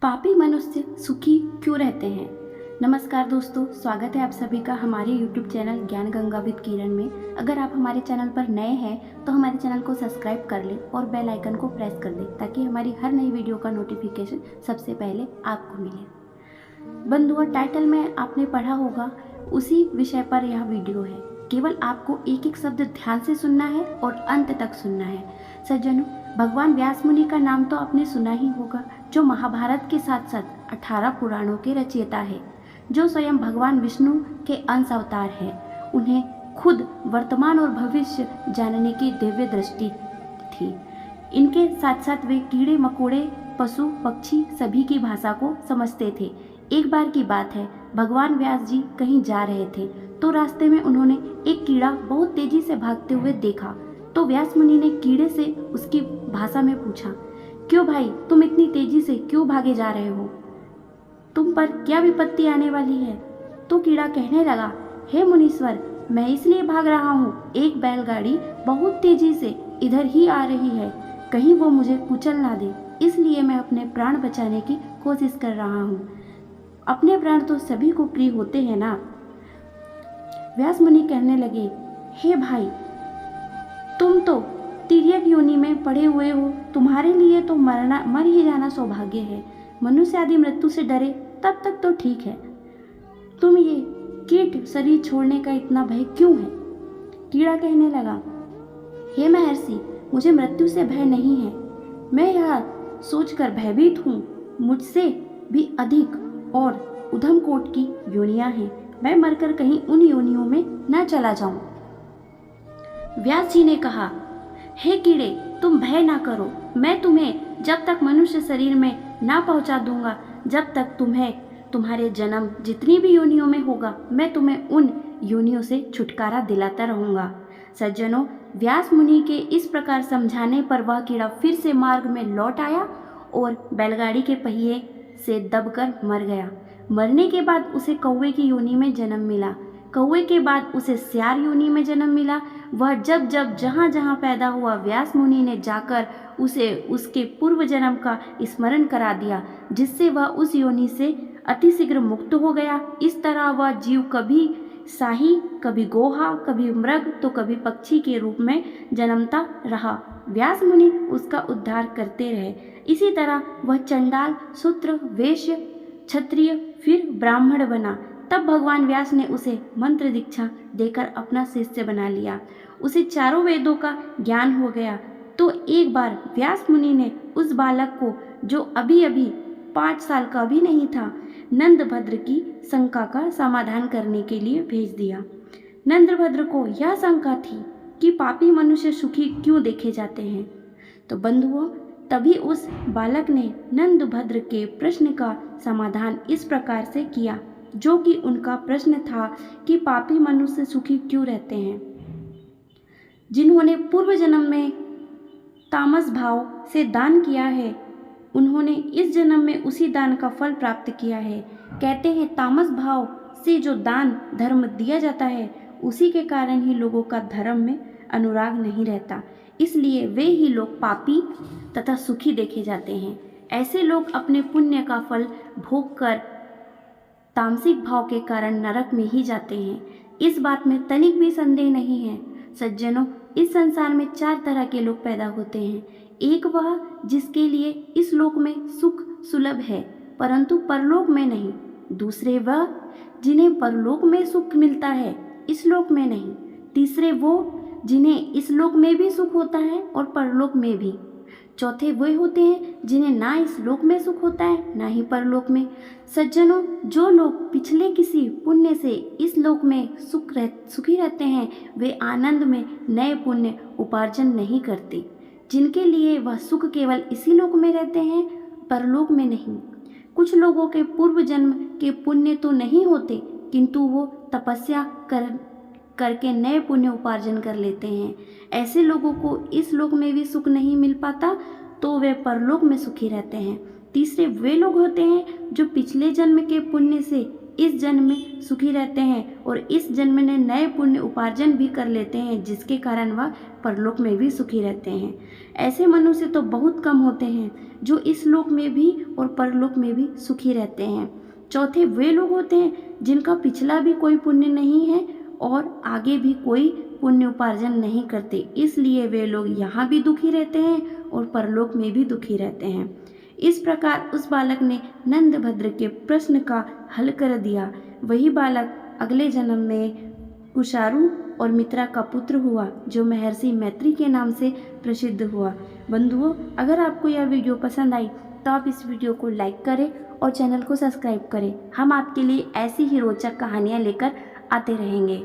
पापी मनुष्य सुखी क्यों रहते हैं। नमस्कार दोस्तों, स्वागत है आप सभी का हमारे YouTube चैनल ज्ञान गंगा विद किरण में। अगर आप हमारे चैनल पर नए हैं तो हमारे चैनल को सब्सक्राइब कर लें और बेल आइकन को प्रेस कर दें ताकि हमारी हर नई वीडियो का नोटिफिकेशन सबसे पहले आपको मिले। बंधुओं, टाइटल में आपने पढ़ा होगा, उसी विषय पर यह वीडियो है। केवल आपको एक एक शब्द ध्यान से सुनना है और अंत तक सुनना है। सज्जनों, भगवान व्यास मुनि का नाम तो आपने सुना ही होगा, जो महाभारत के साथ साथ 18 पुराणों के रचयिता है, जो स्वयं भगवान विष्णु के अंश अवतार है। उन्हें खुद वर्तमान और भविष्य जानने की दिव्य दृष्टि थी। इनके साथ साथ वे कीड़े मकोड़े, पशु पक्षी सभी की भाषा को समझते थे। एक बार की बात है, भगवान व्यास जी कहीं जा रहे थे तो रास्ते में उन्होंने एक कीड़ा बहुत तेजी से भागते हुए देखा। तो व्यास मुनि ने कीड़े से उसकी भाषा में पूछा, क्यों भाई, तुम इतनी तेजी से क्यों भागे जा रहे हो? तुम पर क्या विपत्ति आने वाली है? तो कीड़ा कहने लगा, हे मुनीश्वर, मैं इसलिए भाग रहा हूँ, एक बैलगाड़ी बहुत तेजी से इधर ही आ रही है, कहीं वो मुझे कुचल ना दे, इसलिए मैं अपने प्राण बचाने की कोशिश कर रहा हूँ। अपने प्राण तो सभी को प्रिय होते हैं ना। व्यास मुनि कहने लगे, हे भाई, तुम तो तिर्यक योनि में पड़े हुए हो, तुम्हारे लिए तो मर ही जाना सौभाग्य है। मनुष्य आदि मृत्यु से डरे तब तक तो ठीक है, तुम ये कीट शरीर छोड़ने का इतना भय क्यों है? कीड़ा कहने लगा, हे महर्षि, मुझे मृत्यु से भय नहीं है। मैं यह सोचकर भयभीत हूँ, मुझसे भी अधिक और उधम कोट की योनियां हैं, मैं मरकर कहीं उन योनियों में न चला जाऊं। व्यास जी ने कहा, हे कीड़े, तुम भय ना करो, मैं तुम्हें जब तक मनुष्य शरीर में ना पहुंचा दूंगा, जब तक तुम्हारे जन्म जितनी भी योनियों में होगा, मैं तुम्हें उन योनियों से छुटकारा दिलाता रहूंगा। सज्जनों, व्यास मुनि के इस प्रकार समझाने पर वह कीड़ा फिर से मार्ग में लौट आया और बैलगाड़ी के पहिए से दबकर मर गया। मरने के बाद उसे कौवे की योनि में जन्म मिला। कौवे के बाद उसे स्यार योनि में जन्म मिला। वह जब जहाँ जहाँ पैदा हुआ, व्यास मुनि ने जाकर उसे उसके पूर्व जन्म का स्मरण करा दिया, जिससे वह उस योनि से अतिशीघ्र मुक्त हो गया। इस तरह वह जीव कभी शाही, कभी गोहा, कभी मृग तो कभी पक्षी के रूप में जन्मता रहा। व्यास मुनि उसका उद्धार करते रहे। इसी तरह वह चंडाल, शूद्र, वैश्य, क्षत्रिय, फिर ब्राह्मण बना। तब भगवान व्यास ने उसे मंत्र दीक्षा देकर अपना शिष्य बना लिया। उसे चारों वेदों का ज्ञान हो गया। तो एक बार व्यास मुनि ने उस बालक को, जो अभी 5 साल का भी नहीं था, नंदभद्र की शंका का समाधान करने के लिए भेज दिया। नंदभद्र को यह शंका थी कि पापी मनुष्य सुखी क्यों देखे जाते हैं। तो बंधुओं, तभी उस बालक ने नंदभद्र के प्रश्न का समाधान इस प्रकार से किया, जो कि उनका प्रश्न था कि पापी मनुष्य सुखी क्यों रहते हैं। जिन्होंने पूर्व जन्म में तामस भाव से दान किया है, उन्होंने इस जन्म में उसी दान का फल प्राप्त किया है। कहते हैं, तामस भाव से जो दान धर्म दिया जाता है, उसी के कारण ही लोगों का धर्म में अनुराग नहीं रहता, इसलिए वे ही लोग पापी तथा सुखी देखे जाते हैं। ऐसे लोग अपने पुण्य का फल भोग कर तामसिक भाव के कारण नरक में ही जाते हैं। इस बात में तनिक भी संदेह नहीं है। सज्जनों, इस संसार में 4 तरह के लोग पैदा होते हैं। एक वह जिसके लिए इस लोक में सुख सुलभ है परंतु परलोक में नहीं। दूसरे वह जिन्हें परलोक में सुख मिलता है, इस लोक में नहीं। तीसरे वो जिन्हें इस लोक में भी सुख होता है और परलोक में भी। चौथे वे होते हैं जिन्हें ना इस लोक में सुख होता है ना ही परलोक में। सज्जनों, जो लोग पिछले किसी पुण्य से इस लोक में सुखी रहते हैं, वे आनंद में नए पुण्य उपार्जन नहीं करते, जिनके लिए वह सुख केवल इसी लोक में रहते हैं, परलोक में नहीं। कुछ लोगों के पूर्व जन्म के पुण्य तो नहीं होते, किंतु वो तपस्या करके नए पुण्य उपार्जन कर लेते हैं। ऐसे लोगों को इस लोक में भी सुख नहीं मिल पाता, तो वे परलोक में सुखी रहते हैं। तीसरे वे लोग होते हैं जो पिछले जन्म के पुण्य से इस जन्म में सुखी रहते हैं और इस जन्म में नए पुण्य उपार्जन भी कर लेते हैं, जिसके कारण वह परलोक में भी सुखी रहते हैं। ऐसे मनुष्य तो बहुत कम होते हैं जो इस लोक में भी और परलोक में भी सुखी रहते हैं। चौथे वे लोग होते हैं जिनका पिछला भी कोई पुण्य नहीं है और आगे भी कोई पुण्य उपार्जन नहीं करते, इसलिए वे लोग यहाँ भी दुखी रहते हैं और परलोक में भी दुखी रहते हैं। इस प्रकार उस बालक ने नंदभद्र के प्रश्न का हल कर दिया। वही बालक अगले जन्म में कुशारु और मित्रा का पुत्र हुआ, जो महर्षि मैत्री के नाम से प्रसिद्ध हुआ। बंधुओं, अगर आपको यह वीडियो पसंद आई तो आप इस वीडियो को लाइक करें और चैनल को सब्सक्राइब करें। हम आपके लिए ऐसी ही रोचक कहानियाँ लेकर आते रहेंगे।